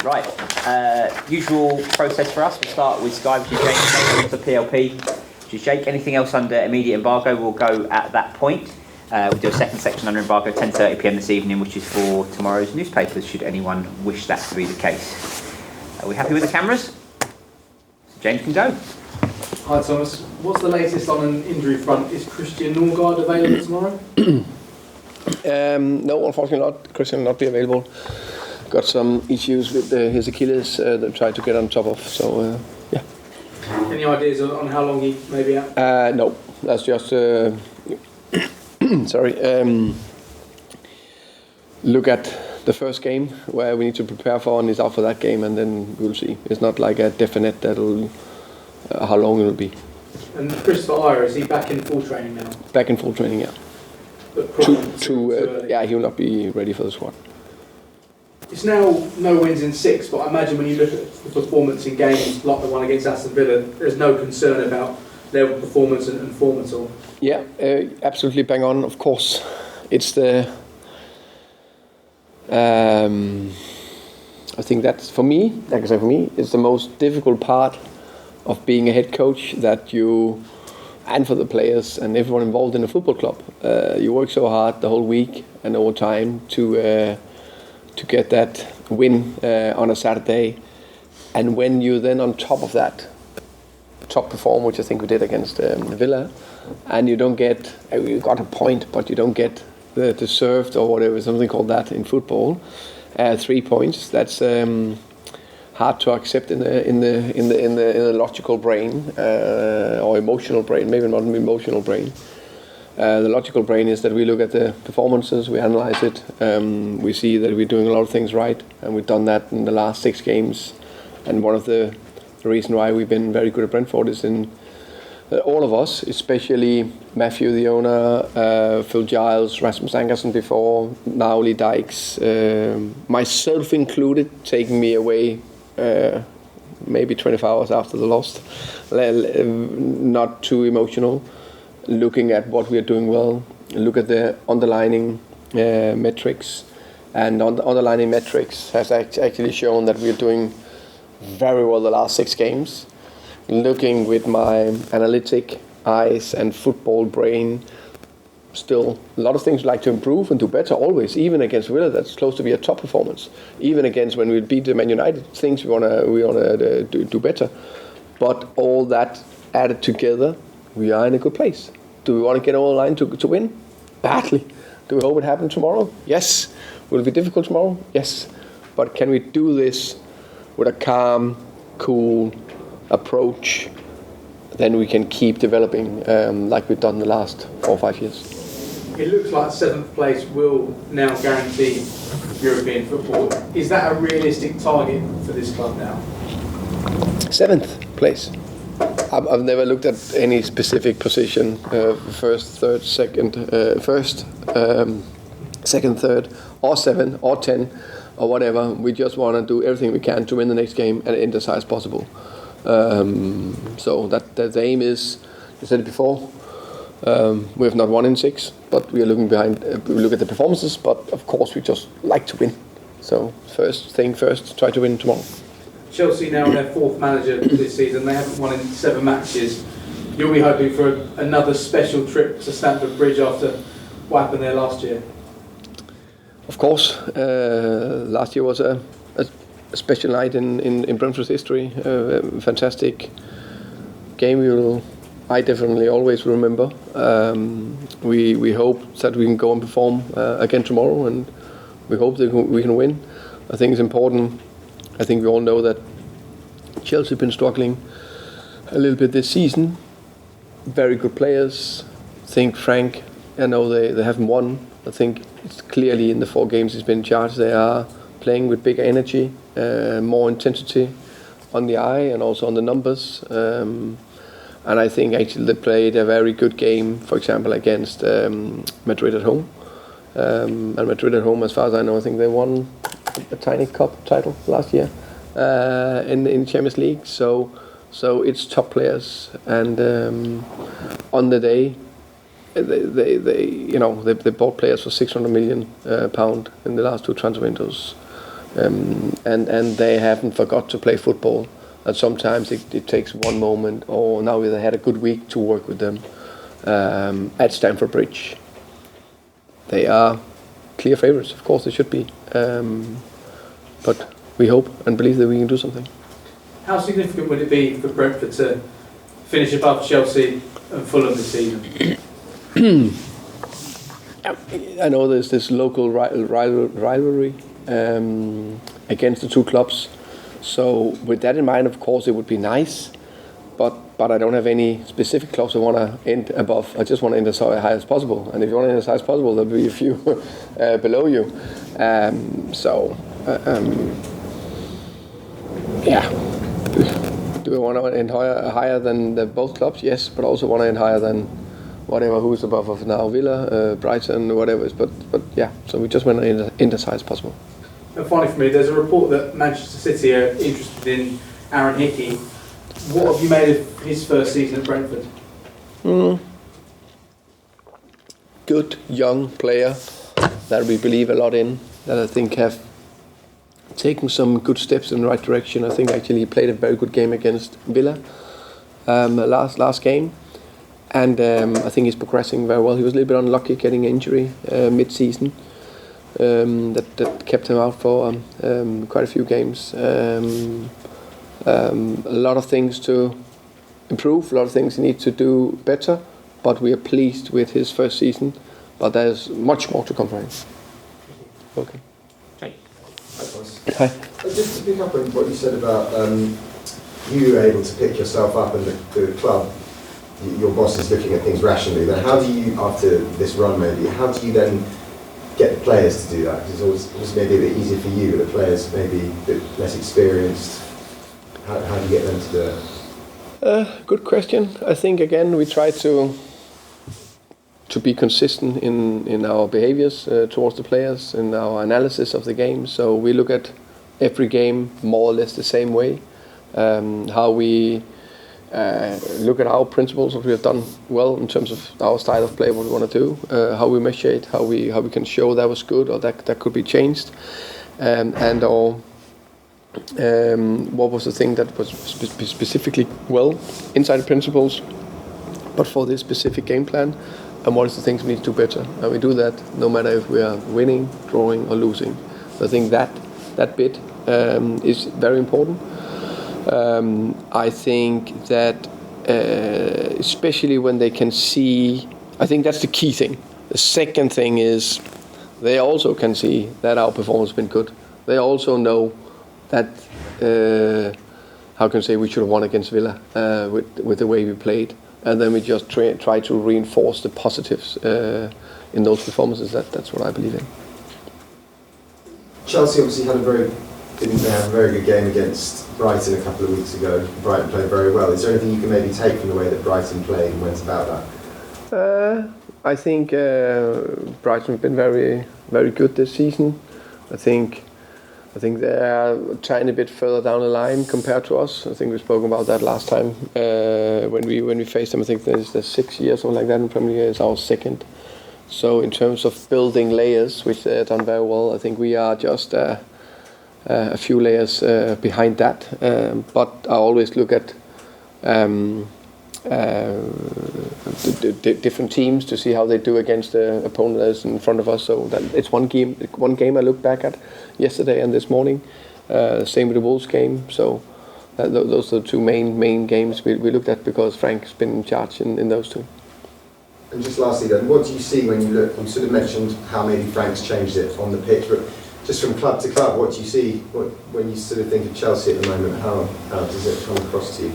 Right, usual process for us. We'll start with Sky, which is Jake, the PLP, which is Jake. Anything else under immediate embargo will go at that point. We'll do a second section under embargo, 10:30pm this evening, which is for tomorrow's newspapers, should anyone wish that to be the case. Are we happy with the cameras? So James can go. Hi Thomas, what's the latest on an injury front? Is Christian Norgard available tomorrow? No, unfortunately not. Christian will not be available. Got some issues with his Achilles that tried to get on top of, so yeah. Any ideas on how long he may be out? No, that's just look at the first game where we need to prepare for, and he's out for that game, and then we'll see. It's not like a definite that'll how long it'll be. And Christopher Ira, is he back in full training now? Back in full training, yeah. But too early. Yeah, he will not be ready for the squad. It's now no wins in 6, but I imagine when you look at the performance in games like the one against Aston Villa, there's no concern about their performance and form at all. Yeah, absolutely bang on. Of course, it's the. I think that's for me. Like I said, for me, it's the most difficult part of being a head coach, that you, and for the players and everyone involved in a football club, you work so hard the whole week and over time to get that win on a Saturday, and when you then on top of that top perform, which I think we did against Villa, and you don't get, you got a point, but you don't get the deserved or whatever, something called that in football, 3 points. That's hard to accept in the logical brain or emotional brain, maybe not an emotional brain. The logical brain is that we look at the performances, we analyze it, we see that we're doing a lot of things right, and we've done that in the last 6 games. And one of the reason why we've been very good at Brentford is in all of us, especially Matthew, the owner, Phil Giles, Rasmus Ankersen before, now Lee Dykes, myself included, taking me away maybe 24 hours after the loss, not too emotional, looking at what we are doing well, look at the underlying metrics, and on the underlying metrics has actually shown that we are doing very well the last 6 games. Looking with my analytic eyes and football brain, still a lot of things we'd like to improve and do better always, even against Villa, that's close to be a top performance. Even against when we beat the Man United, things we wanna do better. But all that added together, we are in a good place. Do we want to get over the line to win? Badly. Do we hope it happens tomorrow? Yes. Will it be difficult tomorrow? Yes. But can we do this with a calm, cool approach? Then we can keep developing like we've done the last 4 or 5 years. It looks like 7th place will now guarantee European football. Is that a realistic target for this club now? 7th place. I've never looked at any specific position, first, third, second, second, third, or 7, or 10, or whatever. We just want to do everything we can to win the next game and end as high as possible. So that the aim is, I said it before, we have not won in 6, but we are looking behind. We look at the performances, but of course we just like to win. So first thing first, try to win tomorrow. Chelsea now their 4th manager this season. They haven't won in 7 matches. You'll be hoping for another special trip to Stamford Bridge after what happened there last year. Of course, last year was a special night in Brentford's history. Fantastic game. I definitely always remember. We hope that we can go and perform again tomorrow, and we hope that we can win. I think it's important. I think we all know that Chelsea have been struggling a little bit this season. Very good players. I think Frank, I know they haven't won. I think it's clearly in the 4 games he's been in charge, they are playing with bigger energy, more intensity on the eye and also on the numbers. And I think actually they played a very good game, for example, against Madrid at home. And Madrid at home, as far as I know, I think they won a tiny cup title last year in Champions League. So it's top players, and on the day they bought players for £600 million in the last 2 transfer windows. and they haven't forgot to play football. And sometimes it takes one moment, or now they had a good week to work with them at Stamford Bridge. They are clear favourites, of course they should be, but we hope and believe that we can do something. How significant would it be for Brentford to finish above Chelsea and Fulham this season? I know there's this local rivalry against the two clubs. So with that in mind, of course, it would be nice, but I don't have any specific clubs I want to end above. I just want to end as high as possible, and if you want to end as high as possible, there'll be a few below you. Yeah. Do I want to end higher than both clubs? Yes, but also want to end higher than whatever who's above us now, Villa, Brighton, whatever it is. But yeah, so we just want to end as high as possible. And finally for me, there's a report that Manchester City are interested in Aaron Hickey. What have you made of his first season at Brentford? Good young player that we believe a lot in, that I think have taken some good steps in the right direction. I think actually he played a very good game against Villa last game, and I think he's progressing very well. He was a little bit unlucky getting an injury mid-season. That kept him out for quite a few games. A lot of things to improve, a lot of things he needs to do better, but we are pleased with his first season, but there's much more to come from him. Okay. Hi. Just to pick up on what you said about you were able to pick yourself up and the club, your boss is looking at things rationally, then how do you, after this run maybe, how do you then get the players to do that? Because it's always maybe a bit easier for you, but the players maybe a bit less experienced. How do you get them to do it? Good question. I think again we try to be consistent in our behaviors towards the players, in our analysis of the game. So we look at every game more or less the same way. How we look at our principles, what we have done well in terms of our style of play, what we want to do, how we measure it, how we can show that was good or that could be changed, what was the thing that was specifically well inside the principles, but for this specific game plan, and what is the things we need to do better. And we do that no matter if we are winning, drawing or losing. So I think that bit is very important. I think that especially when they can see, I think that's the key thing. The second thing is they also can see that our performance has been good. They also know that, how can I say, we should have won against Villa with the way we played. And then we just try to reinforce the positives in those performances. That's what I believe in. Chelsea obviously didn't have a very good game against Brighton a couple of weeks ago. Brighton played very well. Is there anything you can maybe take from the way that Brighton played and went about that? I think Brighton have been very, very good this season. I think they are a tiny bit further down the line compared to us. I think we spoke about that last time when we faced them. I think there's 6 years, something like that, in Premier League is our second. So in terms of building layers, which they've done very well, I think we are just a few layers behind that. But I always look at different teams to see how they do against the opponent that's in front of us. So that it's one game I look back at yesterday and this morning. Same with the Wolves game. So those are the two main games we looked at because Frank's been in charge in those two. And just lastly then, what do you see when you look, you sort of mentioned how maybe Frank's changed it on the pitch, but just from club to club, what do you see when you sort of think of Chelsea at the moment? How does it come across to you?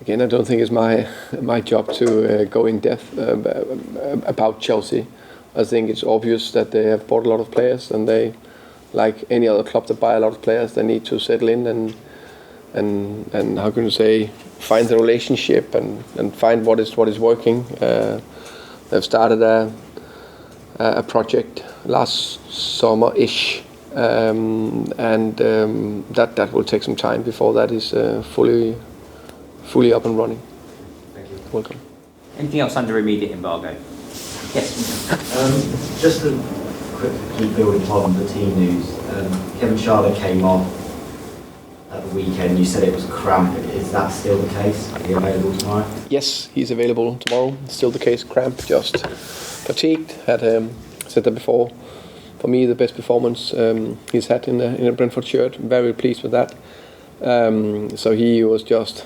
Again, I don't think it's my job to go in depth about Chelsea. I think it's obvious that they have bought a lot of players, and they, like any other club that buy a lot of players, they need to settle in and how can you say, find the relationship and find what is working. They've started a project last summer-ish. That will take some time before that is fully up and running. Thank you. Welcome. Anything else under immediate embargo? Yes. Just to quickly build upon the team news, Kevin Schade came off at the weekend. You said it was cramp. Is that still the case? Are you available tomorrow? Yes, he's available tomorrow. Still the case. Cramp, just fatigued. Had said that before. For me, the best performance he's had in a Brentford shirt. Very pleased with that. So he was just.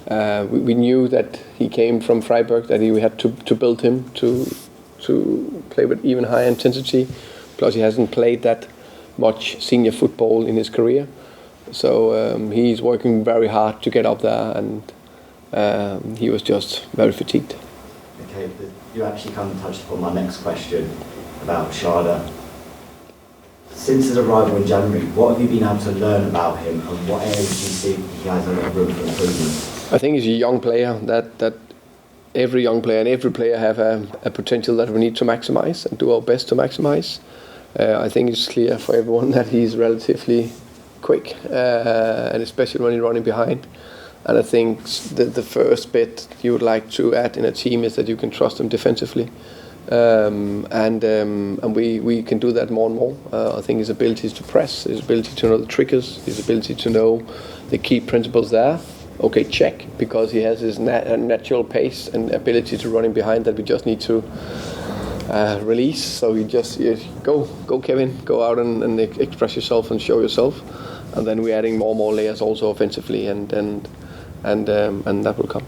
We knew that he came from Freiburg. That we had to build him to play with even higher intensity. Plus, he hasn't played that much senior football in his career. So he's working very hard to get up there, and he was just very fatigued. Okay, but you actually kind of touched upon my next question about Schade. Since his arrival in January, what have you been able to learn about him, and what areas do you see he has a lot of room for improvement? I think he's a young player that every young player and every player have a potential that we need to maximize and do our best to maximize. I think it's clear for everyone that he's relatively quick, and especially when he's running behind. And I think the first bit you would like to add in a team is that you can trust him defensively. And we can do that more and more. I think his abilities to press, his ability to know the triggers, his ability to know the key principles there. Okay, check, because he has his natural pace and ability to running behind that we just need to release. So you just go Kevin, go out and express yourself and show yourself. And then we're adding more and more layers also offensively, and that will come.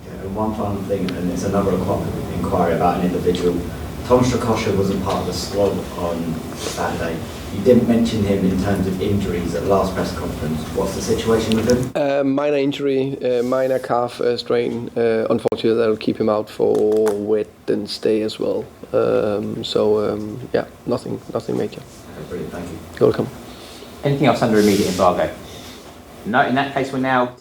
And one final thing, and it's another inquiry about an individual. Tom Strakosha wasn't part of the squad on Saturday. You didn't mention him in terms of injuries at the last press conference. What's the situation with him? Minor injury, minor calf strain. Unfortunately, that'll keep him out for Wednesday as well. Yeah, nothing major. Okay, brilliant, thank you. You're welcome. Anything else under immediate embargo? No, in that case, we're now